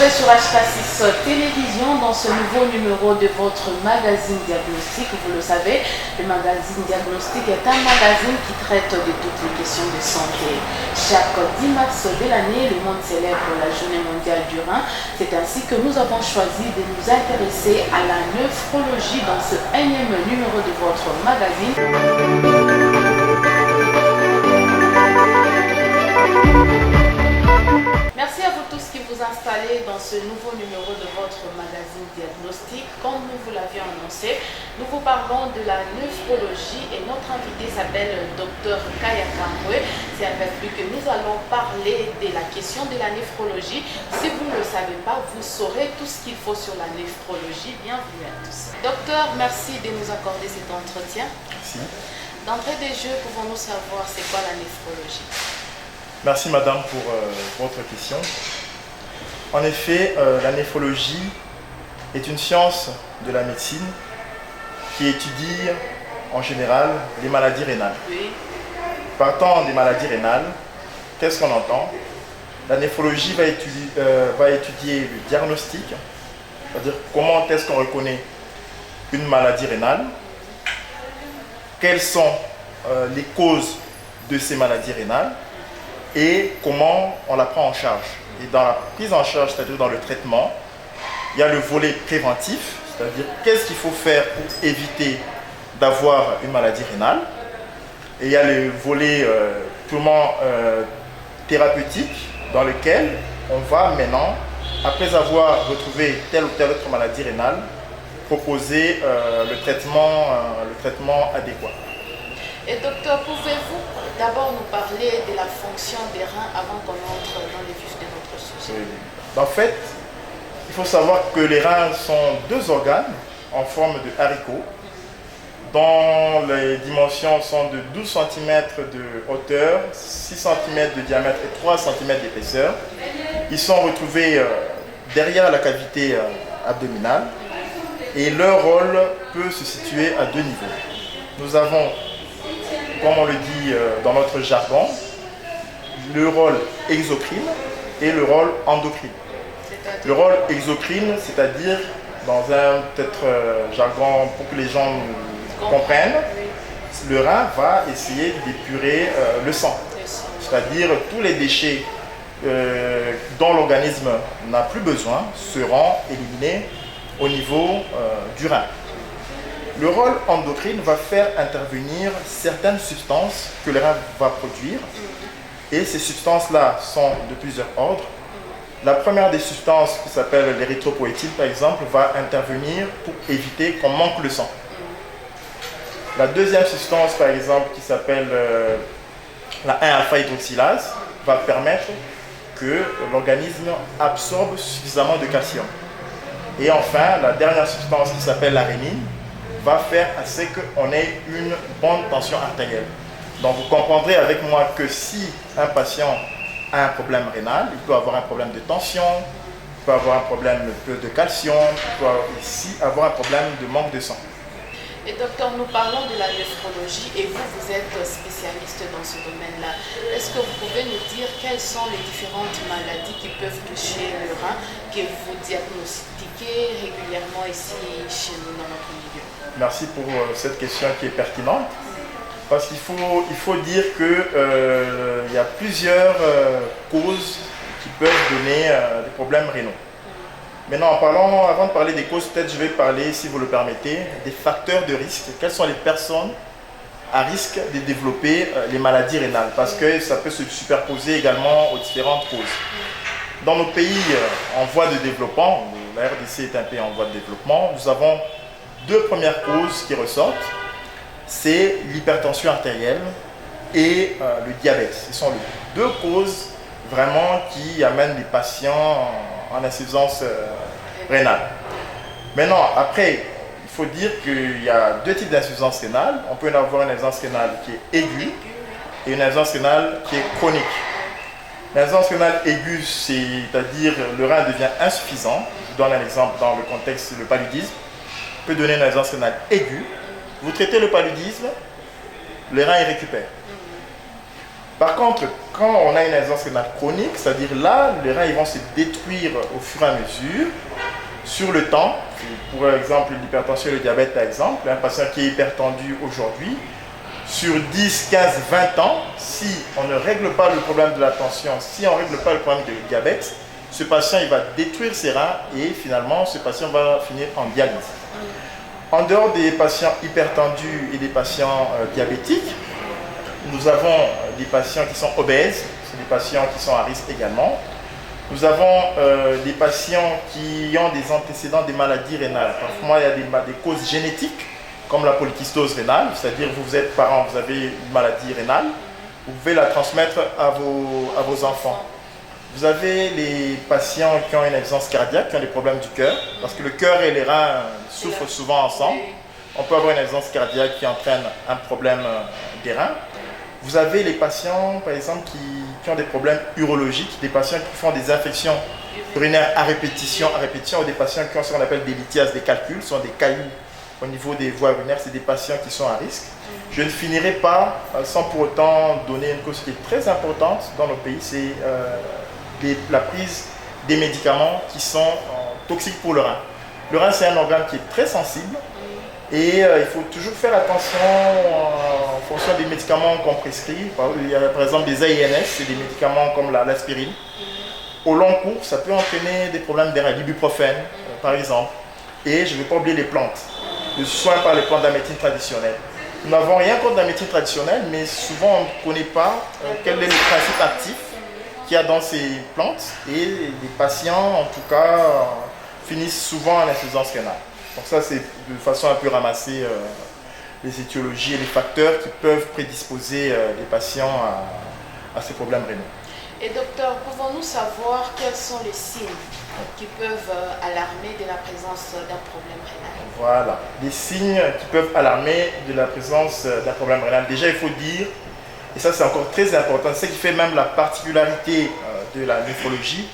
retrouvez sur HK6 Télévision dans ce nouveau numéro de votre magazine Diagnostic. Vous le savez, le magazine Diagnostic est un magazine qui traite de toutes les questions de santé. Chaque 10 mars de l'année, le monde célèbre la journée mondiale du rein. C'est ainsi que nous avons choisi de nous intéresser à la néphrologie dans ce énième numéro de votre magazine. Merci à vous tous qui vous installez dans ce nouveau numéro de votre magazine Diagnostic. Comme nous vous l'avions annoncé, nous vous parlons de la néphrologie et notre invité s'appelle Dr Kaya Kambwe. C'est avec lui que nous allons parler de la question de la néphrologie. Si vous ne le savez pas, vous saurez tout ce qu'il faut sur la néphrologie. Bienvenue à tous. Docteur, merci de nous accorder cet entretien. Merci. D'entrée des jeux, pouvons-nous savoir c'est quoi la néphrologie? Merci madame pour votre question. En effet, la néphrologie est une science de la médecine qui étudie en général les maladies rénales. Oui. Partant des maladies rénales, qu'est-ce qu'on entend? La néphrologie va étudier le diagnostic, c'est-à-dire comment est-ce qu'on reconnaît une maladie rénale, quelles sont les causes de ces maladies rénales, et comment on la prend en charge. Et dans la prise en charge, c'est-à-dire dans le traitement, il y a le volet préventif, c'est-à-dire qu'est-ce qu'il faut faire pour éviter d'avoir une maladie rénale. Et il y a le volet purement thérapeutique, dans lequel on va maintenant, après avoir retrouvé telle ou telle autre maladie rénale, proposer le traitement adéquat. Et docteur, pouvez-vous d'abord nous parler de la fonction des reins avant qu'on entre dans le vif de notre sujet? En fait, il faut savoir que les reins sont deux organes en forme de haricot, dont les dimensions sont de 12 cm de hauteur, 6 cm de diamètre et 3 cm d'épaisseur. Ils sont retrouvés derrière la cavité abdominale et leur rôle peut se situer à deux niveaux. Nous avons, comme on le dit dans notre jargon, le rôle exocrine et le rôle endocrine. Le rôle exocrine, c'est-à-dire, dans un peut-être jargon pour que les gens comprennent, le rein va essayer d'épurer le sang, c'est-à-dire tous les déchets dont l'organisme n'a plus besoin seront éliminés au niveau du rein. Le rôle endocrine va faire intervenir certaines substances que le rein va produire. Et ces substances-là sont de plusieurs ordres. La première des substances, qui s'appelle l'érythropoïétine par exemple, va intervenir pour éviter qu'on manque le sang. La deuxième substance par exemple, qui s'appelle la 1-alpha-hydroxylase, va permettre que l'organisme absorbe suffisamment de calcium. Et enfin, la dernière substance qui s'appelle la rénine, va faire à ce qu'on ait une bonne tension artérielle. Donc vous comprendrez avec moi que si un patient a un problème rénal, il peut avoir un problème de tension, il peut avoir un problème de calcium, il peut aussi avoir un problème de manque de sang. Et docteur, nous parlons de la néphrologie et vous êtes spécialiste dans ce domaine-là. Est-ce que vous pouvez nous dire quelles sont les différentes maladies qui peuvent toucher le rein, que vous diagnostiquez régulièrement ici chez nous dans notre milieu? Merci pour cette question qui est pertinente, parce qu'il faut dire qu'il y a plusieurs causes qui peuvent donner des problèmes rénaux. Maintenant, avant de parler des causes, peut-être je vais parler, si vous le permettez, des facteurs de risque. Quelles sont les personnes à risque de développer les maladies rénales? Parce que ça peut se superposer également aux différentes causes. Dans nos pays en voie de développement, la RDC est un pays en voie de développement, nous avons deux premières causes qui ressortent. C'est l'hypertension artérielle et le diabète. Ce sont les deux causes vraiment qui amènent les patients en insuffisance rénale. Maintenant, après, il faut dire qu'il y a deux types d'insuffisance rénale. On peut avoir une insuffisance rénale qui est aiguë et une insuffisance rénale qui est chronique. L'insuffisance rénale aiguë, c'est-à-dire le rein devient insuffisant. Je donne un exemple dans le contexte du paludisme. Peut donner une insuffisance rénale aiguë. Vous traitez le paludisme, le rein il récupère. Par contre, quand on a une insuffisance rénale chronique, c'est-à-dire là, les reins ils vont se détruire au fur et à mesure, sur le temps. Pour exemple, l'hypertension et le diabète, par exemple, un patient qui est hypertendu aujourd'hui, sur 10, 15, 20 ans, si on ne règle pas le problème de la tension, si on ne règle pas le problème du diabète, ce patient il va détruire ses reins et finalement ce patient va finir en dialyse. En dehors des patients hypertendus et des patients diabétiques, nous avons des patients qui sont obèses, c'est des patients qui sont à risque également. Nous avons des patients qui ont des antécédents des maladies rénales. Parfois, il y a des causes génétiques, comme la polykystose rénale, c'est-à-dire vous êtes parent, vous avez une maladie rénale, vous pouvez la transmettre à vos enfants. Vous avez les patients qui ont une insuffisance cardiaque, qui ont des problèmes du cœur, parce que le cœur et les reins souffrent souvent ensemble. On peut avoir une insuffisance cardiaque qui entraîne un problème des reins. Vous avez les patients, par exemple, qui ont des problèmes urologiques, des patients qui font des infections urinaires à répétition, ou des patients qui ont ce qu'on appelle des lithiases, des calculs, ce sont des cailloux au niveau des voies urinaires, c'est des patients qui sont à risque. Je ne finirai pas sans pour autant donner une cause qui est très importante dans nos pays, c'est la prise des médicaments qui sont toxiques pour le rein. Le rein, c'est un organe qui est très sensible et il faut toujours faire attention en fonction des médicaments qu'on prescrit. Il y a par exemple des AINS, c'est des médicaments comme l'aspirine. Au long cours, ça peut entraîner des problèmes des reins, l'ibuprofène par exemple. Et je ne vais pas oublier les plantes, le soin par les plantes de la médecine traditionnelle. Nous n'avons rien contre la médecine traditionnelle, mais souvent on ne connaît pas quel est le principe actif qu'il y a dans ces plantes. Et les patients, en tout cas, finissent souvent en insuffisance rénale. Donc ça, c'est de façon un peu ramasser les étiologies et les facteurs qui peuvent prédisposer les patients à ces problèmes rénaux. Et docteur, pouvons-nous savoir quels sont les signes qui peuvent alarmer de la présence d'un problème rénal? Voilà, les signes qui peuvent alarmer de la présence d'un problème rénal. Déjà, il faut dire, et ça c'est encore très important, c'est ce qui fait même la particularité de la néphrologie,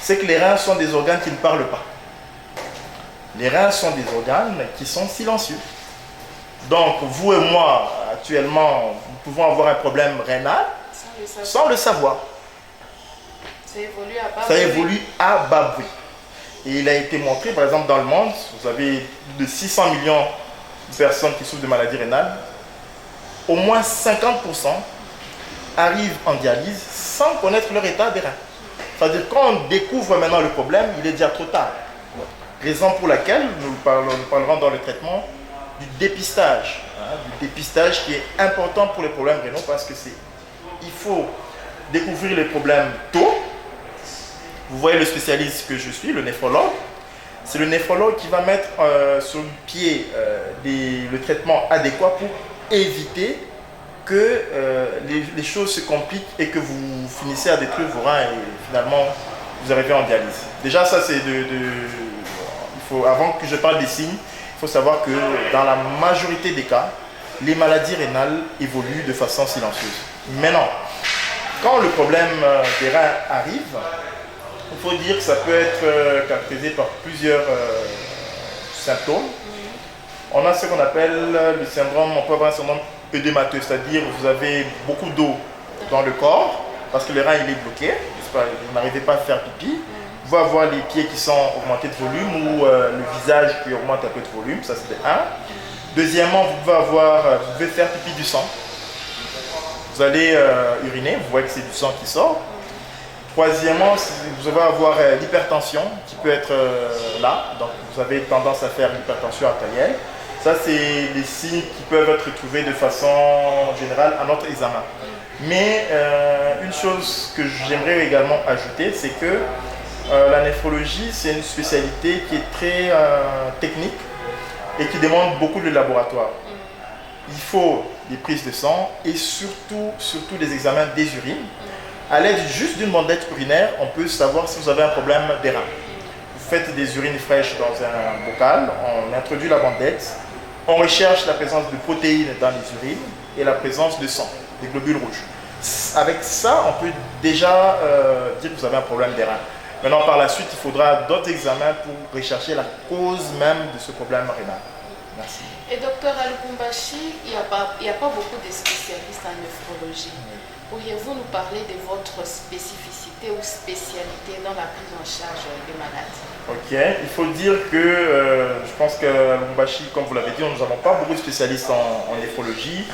c'est que les reins sont des organes qui ne parlent pas. Les reins sont des organes qui sont silencieux. Donc, vous et moi, actuellement, nous pouvons avoir un problème rénal sans le savoir. Ça évolue à bas bruit. Et il a été montré, par exemple, dans le monde, vous avez plus de 600 millions de personnes qui souffrent de maladies rénales. Au moins 50% arrivent en dialyse sans connaître leur état des reins. C'est-à-dire quand on découvre maintenant le problème, il est déjà trop tard. Raison pour laquelle nous parlerons dans le traitement du dépistage. Du dépistage qui est important pour les problèmes rénaux parce que il faut découvrir les problèmes tôt. Vous voyez le spécialiste que je suis, le néphrologue. C'est le néphrologue qui va mettre sur le pied le traitement adéquat pour éviter que les choses se compliquent et que vous finissez à détruire vos reins et finalement vous arrivez en dialyse. Déjà ça c'est avant que je parle des signes, il faut savoir que dans la majorité des cas, les maladies rénales évoluent de façon silencieuse. Maintenant, quand le problème des reins arrive, il faut dire que ça peut être caractérisé par plusieurs symptômes. On a ce qu'on appelle le syndrome, on peut avoir un syndrome œdémateux, c'est-à-dire vous avez beaucoup d'eau dans le corps parce que le rein il est bloqué, vous n'arrivez pas à faire pipi. Vous pouvez avoir les pieds qui sont augmentés de volume ou le visage qui augmente un peu de volume, ça c'est un. Deuxièmement, vous pouvez faire pipi du sang. Vous allez uriner, vous voyez que c'est du sang qui sort. Troisièmement, vous allez avoir l'hypertension qui peut être là, donc vous avez tendance à faire l'hypertension artérielle. Ça, c'est les signes qui peuvent être trouvés de façon générale à notre examen. Mais une chose que j'aimerais également ajouter, c'est que la néphrologie, c'est une spécialité qui est très technique et qui demande beaucoup de laboratoire. Il faut des prises de sang et surtout des examens des urines. À l'aide juste d'une bandette urinaire, on peut savoir si vous avez un problème des reins. Vous faites des urines fraîches dans un bocal, on introduit la bandette, on recherche la présence de protéines dans les urines et la présence de sang, des globules rouges. Avec ça, on peut déjà dire que vous avez un problème des reins. Maintenant, par la suite, il faudra d'autres examens pour rechercher la cause même de ce problème rénal. Merci. Et docteur Alubumbashi, il n'y a pas beaucoup de spécialistes en néphrologie. Pourriez-vous nous parler de votre spécificité ou spécialité dans la prise en charge des malades? Ok, il faut dire que je pense qu'à Lubumbashi, comme vous l'avez dit, nous n'avons pas beaucoup de spécialistes en néphrologie.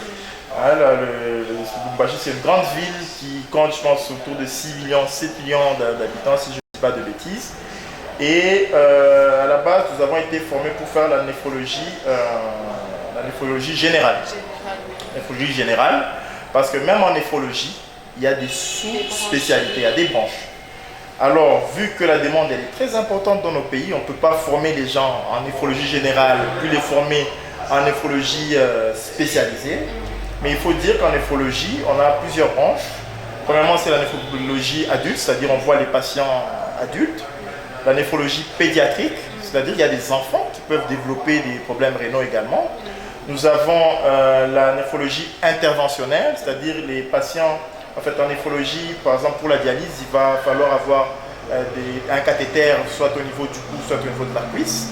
Lubumbashi, c'est une grande ville qui compte, je pense, autour de 6 millions, 7 millions d'habitants, si je ne dis pas de bêtises. Et à la base, nous avons été formés pour faire la néphrologie générale. Néphrologie générale, parce que même en néphrologie, il y a des sous-spécialités, il y a des branches. Alors, vu que la demande elle est très importante dans nos pays, on ne peut pas former les gens en néphrologie générale, puis les former en néphrologie spécialisée. Mais il faut dire qu'en néphrologie, on a plusieurs branches. Premièrement, c'est la néphrologie adulte, c'est-à-dire on voit les patients adultes. La néphrologie pédiatrique, c'est-à-dire qu'il y a des enfants qui peuvent développer des problèmes rénaux également. Nous avons la néphrologie interventionnelle, c'est-à-dire les patients, en fait en néphrologie, par exemple pour la dialyse, il va falloir avoir un cathéter soit au niveau du cou, soit au niveau de la cuisse.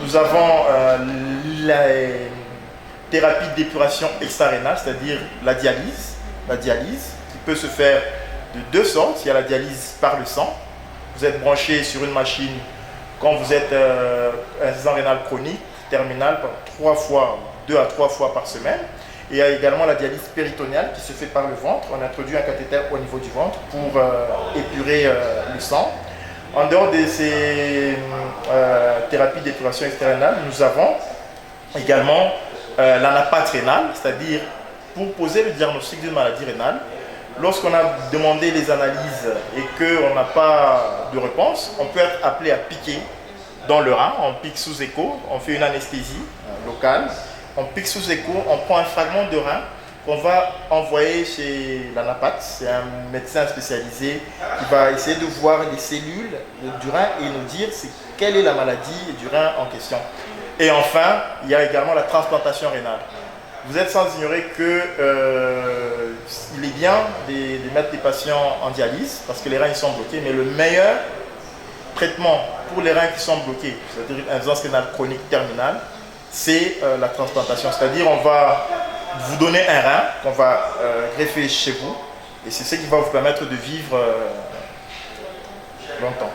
Nous avons la thérapie d'épuration extra-rénale, c'est-à-dire la dialyse qui peut se faire de deux sortes. Il y a la dialyse par le sang. Vous êtes branché sur une machine quand vous êtes insuffisant rénal chronique, terminal, 2 à 3 fois par semaine. Et il y a également la dialyse péritonéale qui se fait par le ventre. On introduit un cathéter au niveau du ventre pour épurer le sang. En dehors de ces thérapies d'épuration extra-rénale, nous avons également l'anapathe rénale, c'est-à-dire pour poser le diagnostic d'une maladie rénale. Lorsqu'on a demandé les analyses et qu'on n'a pas de réponse, on peut être appelé à piquer dans le rein. On pique sous écho, on fait une anesthésie locale. On pique sous écho, on prend un fragment de rein qu'on va envoyer chez l'anapathe. C'est un médecin spécialisé qui va essayer de voir les cellules du rein et nous dire quelle est la maladie du rein en question. Et enfin, il y a également la transplantation rénale. Vous êtes sans ignorer qu'il est bien de mettre des patients en dialyse parce que les reins ils sont bloqués, mais le meilleur traitement pour les reins qui sont bloqués, c'est-à-dire une insuffisance rénale chronique terminale, c'est la transplantation. C'est-à-dire on va vous donner un rein qu'on va greffer chez vous et c'est ce qui va vous permettre de vivre longtemps.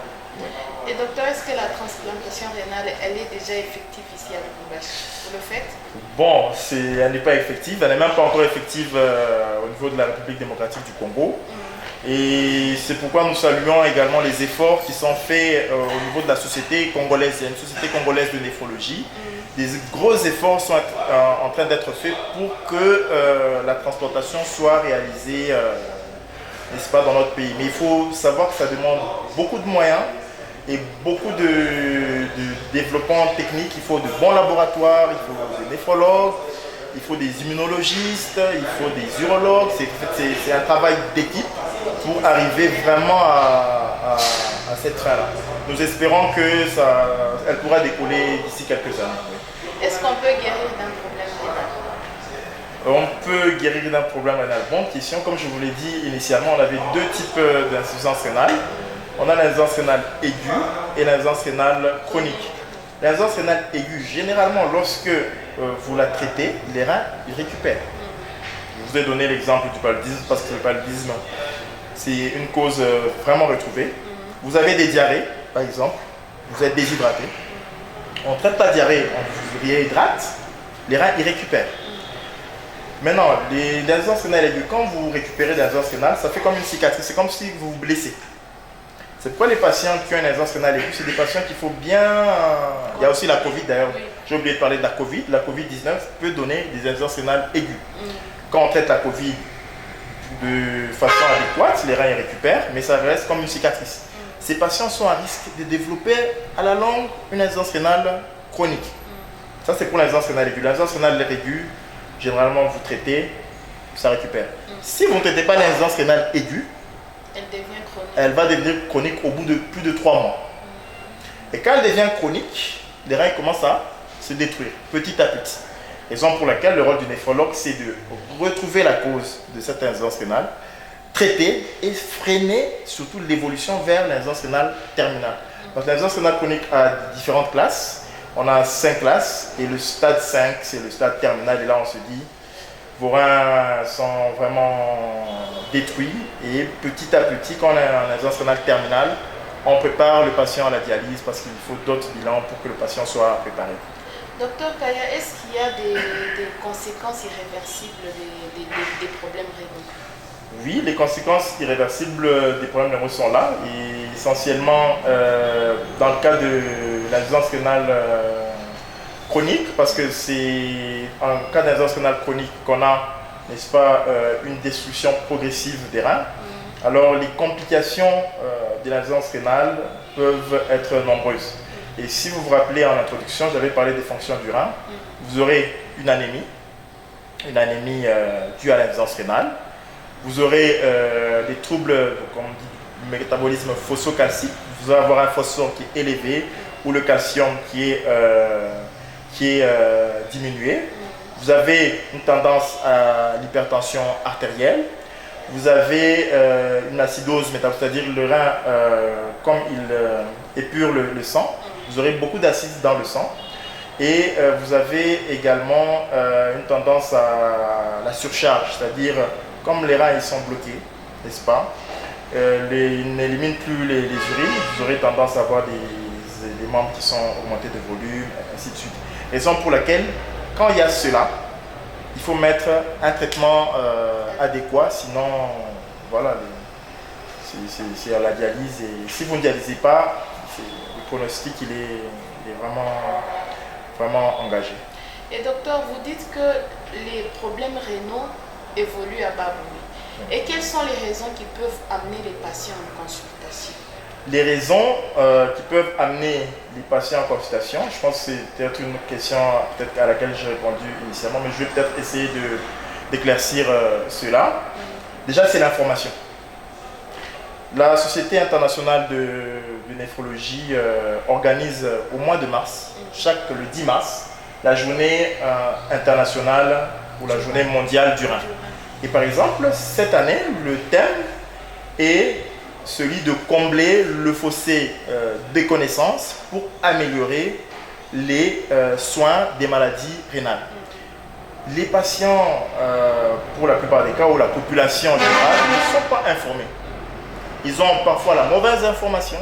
Et docteur, est-ce que la transplantation rénale, elle est déjà effective ici à Lubumbashi? Vous le faites? Bon, elle n'est pas effective, elle n'est même pas encore effective au niveau de la République démocratique du Congo. Et c'est pourquoi nous saluons également les efforts qui sont faits au niveau de la société congolaise. Il y a une société congolaise de néphrologie. Des gros efforts sont en train d'être faits pour que la transplantation soit réalisée, n'est-ce pas, dans notre pays. Mais il faut savoir que ça demande beaucoup de moyens et beaucoup de développement technique. Il faut de bons laboratoires, il faut des néphrologues, il faut des immunologistes, il faut des urologues. C'est un travail d'équipe pour arriver vraiment à cette fin-là. Nous espérons qu'elle pourra décoller d'ici quelques années. Est-ce qu'on peut guérir d'un problème rénal? On peut guérir d'un problème rénal. Bonne question. Comme je vous l'ai dit initialement, on avait deux types d'insuffisance rénale. On a l'insuffisance rénale aiguë et l'insuffisance rénale chronique. L'insuffisance rénale aiguë, généralement, lorsque vous la traitez, les reins ils récupèrent. Je vous ai donné l'exemple du paludisme parce que le paludisme, c'est une cause vraiment retrouvée. Vous avez des diarrhées, par exemple, vous êtes déshydraté. On traite la diarrhée, on vous réhydrate, les reins ils récupèrent. Maintenant, l'insuffisance rénale aiguë, quand vous récupérez l'insuffisance rénale, ça fait comme une cicatrice, c'est comme si vous vous blessez. C'est pourquoi les patients qui ont une insuffisance rénale aiguë, c'est des patients qu'il faut bien... Il y a aussi la Covid d'ailleurs, j'ai oublié de parler de la Covid. La Covid-19 peut donner des insuffisances rénales aiguës. Quand on traite la Covid de façon adéquate, les reins ils récupèrent, mais ça reste comme une cicatrice. Ces patients sont à risque de développer à la longue une insuffisance rénale chronique. Ça c'est pour l'insuffisance rénale aiguë. L'insuffisance rénale aiguë, généralement vous traitez, ça récupère. Si vous ne traitez pas l'insuffisance rénale aiguë, elle va devenir chronique au bout de plus de 3 mois. Et quand elle devient chronique, les reins commencent à se détruire petit à petit. Raison pour laquelle le rôle du néphrologue, c'est de retrouver la cause de cette insuffisance rénale, traiter et freiner surtout l'évolution vers l'insuffisance rénale terminale. Donc l'insuffisance rénale chronique a différentes classes. On a 5 classes et le stade 5, c'est le stade terminal. Et là, on se dit, vos reins sont vraiment détruits et petit à petit, quand on est en insuffisance rénale terminale, on prépare le patient à la dialyse parce qu'il faut d'autres bilans pour que le patient soit préparé. Docteur Kaya, est-ce qu'il y a des conséquences irréversibles des problèmes rénaux? Oui, les conséquences irréversibles des problèmes rénaux sont là, et essentiellement dans le cas de l'insuffisance rénale chronique, parce que c'est en cas d'insuffisance rénale chronique qu'on a, n'est-ce pas, une destruction progressive des reins. Alors les complications de l'insuffisance rénale peuvent être nombreuses. Et si vous vous rappelez en introduction, j'avais parlé des fonctions du rein. Vous aurez une anémie due à l'insuffisance rénale. Vous aurez des troubles, comme on dit, du métabolisme phosphocalcique. Vous allez avoir un phosphore qui est élevé ou le calcium qui est diminué. Vous avez une tendance à l'hypertension artérielle. Vous avez une acidose métabolique, c'est-à-dire le rein, comme il épure le sang, vous aurez beaucoup d'acide dans le sang. Et vous avez également une tendance à la surcharge, c'est-à-dire comme les reins ils sont bloqués, n'est-ce pas, ils n'éliminent plus les urines, vous aurez tendance à avoir des membres qui sont augmentés de volume, ainsi de suite. Raison pour laquelle, quand il y a cela, il faut mettre un traitement adéquat, sinon, voilà, c'est à la dialyse. Et si vous ne dialysez pas, le pronostic il est vraiment engagé. Et docteur, vous dites que les problèmes rénaux évoluent à bas bruit. Et quelles sont les raisons qui peuvent amener les patients en consultation? Les raisons qui peuvent amener les patients en consultation, je pense que c'est peut-être une question à laquelle j'ai répondu initialement, mais je vais peut-être essayer d'éclaircir cela. Déjà, c'est l'information. La Société internationale de néphrologie organise au mois de mars, le 10 mars, la journée internationale ou la journée mondiale du rein. Et par exemple, cette année, le thème est celui de combler le fossé des connaissances pour améliorer les soins des maladies rénales. Les patients, pour la plupart des cas, ou la population en général, ne sont pas informés. Ils ont parfois la mauvaise information.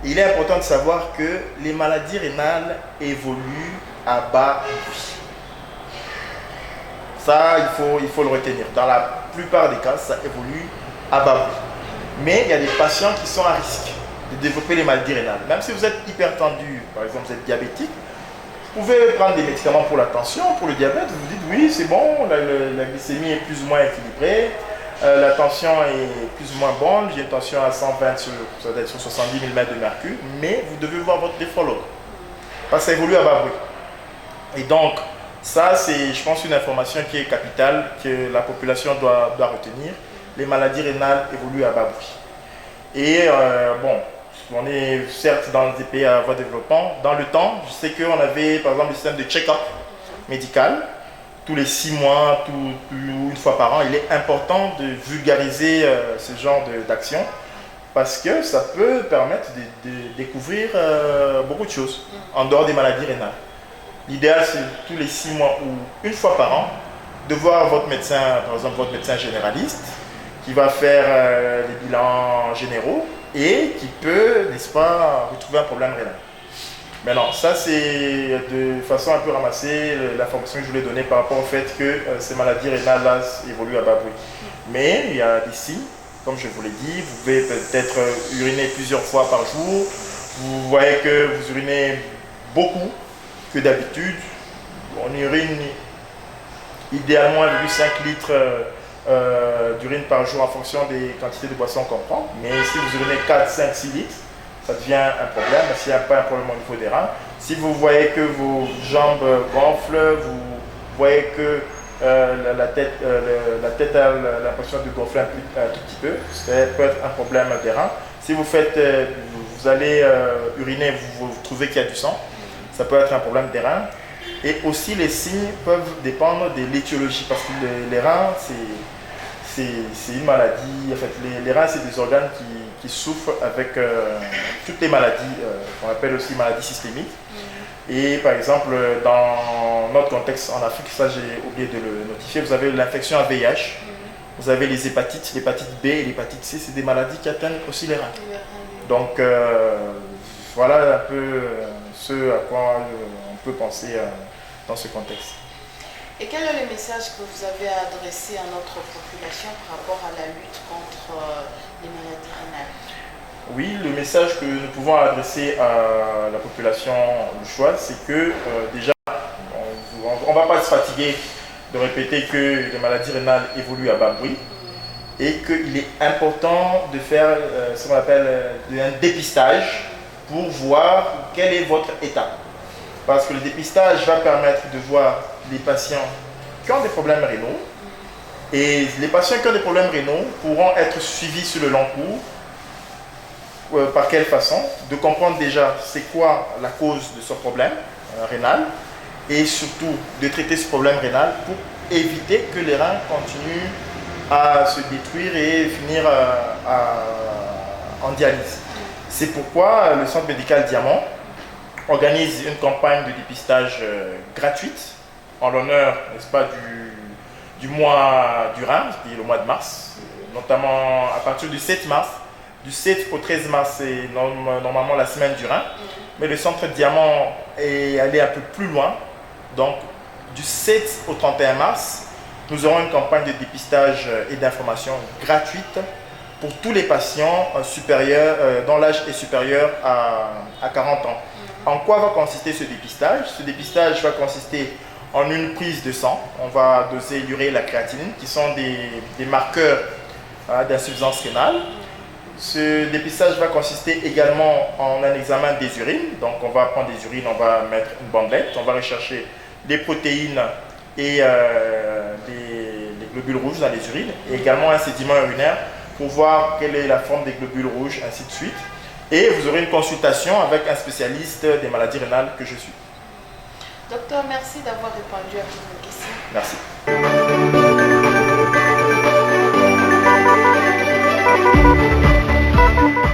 Il est important de savoir que les maladies rénales évoluent à bas bruit. Ça, il faut le retenir. Dans la plupart des cas, ça évolue à bas bruit. Mais il y a des patients qui sont à risque de développer les maladies rénales. Même si vous êtes hypertendu, par exemple, vous êtes diabétique, vous pouvez prendre des médicaments pour la tension, pour le diabète. Vous vous dites, oui, c'est bon, la glycémie est plus ou moins équilibrée, la tension est plus ou moins bonne, j'ai une tension à 120 sur 70 mm de mercure, mais vous devez voir votre néphrologue. Parce que ça évolue à bas bruit. Et donc, ça, c'est, je pense, une information qui est capitale, que la population doit retenir. Les maladies rénales évoluent à bas bruit. Et bon, on est certes dans des pays à voie de développement. Dans le temps, je sais qu'on avait par exemple le système de check-up médical. Tous les 6 mois, une fois par an, il est important de vulgariser ce genre d'action parce que ça peut permettre de découvrir beaucoup de choses en dehors des maladies rénales. L'idéal, c'est tous les 6 mois ou une fois par an de voir votre médecin, par exemple votre médecin généraliste, qui va faire les bilans généraux et qui peut, n'est-ce pas, retrouver un problème rénal. Maintenant, ça c'est de façon un peu ramassée l'information que je voulais donner par rapport au fait que ces maladies rénales-là évoluent à bas bruit. Mais il y a des signes, comme je vous l'ai dit, vous pouvez peut-être uriner plusieurs fois par jour, vous voyez que vous urinez beaucoup que d'habitude, on urine idéalement 1,5 litre d'urine par jour en fonction des quantités de boissons qu'on prend. Mais si vous urinez 4, 5, 6 litres, ça devient un problème. S'il n'y a pas un problème au niveau des reins, si vous voyez que vos jambes gonflent, vous voyez que la tête a l'impression de gonfler un tout petit peu, ça peut être un problème des reins. Si vous allez uriner, vous trouvez qu'il y a du sang, ça peut être un problème des reins. Et aussi les signes peuvent dépendre de l'étiologie parce que les reins, c'est une maladie. En fait, les reins, c'est des organes qui souffrent avec toutes les maladies, qu'on appelle aussi maladies systémiques. Et par exemple, dans dans notre contexte en Afrique, ça j'ai oublié de le notifier, vous avez l'infection à VIH, vous avez les hépatites, l'hépatite B et l'hépatite C, c'est des maladies qui atteignent aussi les reins. Donc voilà un peu ce à quoi on peut penser dans ce contexte. Et quel est le message que vous avez adressé à notre population par rapport à la lutte contre les maladies rénales? Oui, le message que nous pouvons adresser à la population louchoise, c'est que déjà, on ne va pas se fatiguer de répéter que les maladies rénales évoluent à bas bruit et qu'il est important de faire ce qu'on appelle un dépistage pour voir quel est votre état. Parce que le dépistage va permettre de voir les patients qui ont des problèmes rénaux et les patients qui ont des problèmes rénaux pourront être suivis sur le long cours. Par quelle façon? De comprendre déjà c'est quoi la cause de ce problème rénal et surtout de traiter ce problème rénal pour éviter que les reins continuent à se détruire et finir en dialyse. C'est pourquoi le Centre médical Diamant organise une campagne de dépistage gratuite en l'honneur, n'est-ce pas, du mois du rein, c'est le mois de mars, notamment à partir du 7 mars. Du 7 au 13 mars, c'est normalement la semaine du rein, mais le Centre Diamant est allé un peu plus loin. Donc, du 7 au 31 mars, nous aurons une campagne de dépistage et d'information gratuite pour tous les patients dont l'âge est supérieur à 40 ans. En quoi va consister ce dépistage? Ce dépistage va consister en une prise de sang. On va doser l'urée et la créatinine, qui sont des marqueurs d'insuffisance rénale. Ce dépistage va consister également en un examen des urines. Donc on va prendre des urines, on va mettre une bandelette, on va rechercher les protéines et les globules rouges dans les urines, et également un sédiment urinaire pour voir quelle est la forme des globules rouges, ainsi de suite. Et vous aurez une consultation avec un spécialiste des maladies rénales que je suis. Docteur, merci d'avoir répondu à toutes mes questions. Merci.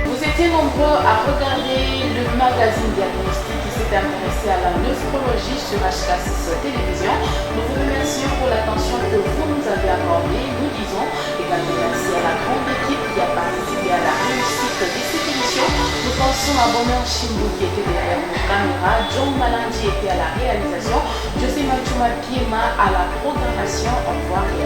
Vous étiez nombreux à regarder le magazine Diagnostic qui s'est intéressé à la nephrologie sur HK6 Télévision. Nous vous remercions pour l'attention que vous nous avez accordée. Nous disons également merci à la grande équipe qui a participé à la réussite de cette émission. Nous pensons à Bonheur Chimbo qui était derrière nos caméras, John Malandi était à la réalisation, José Manchouma Piema à la programmation. Au revoir et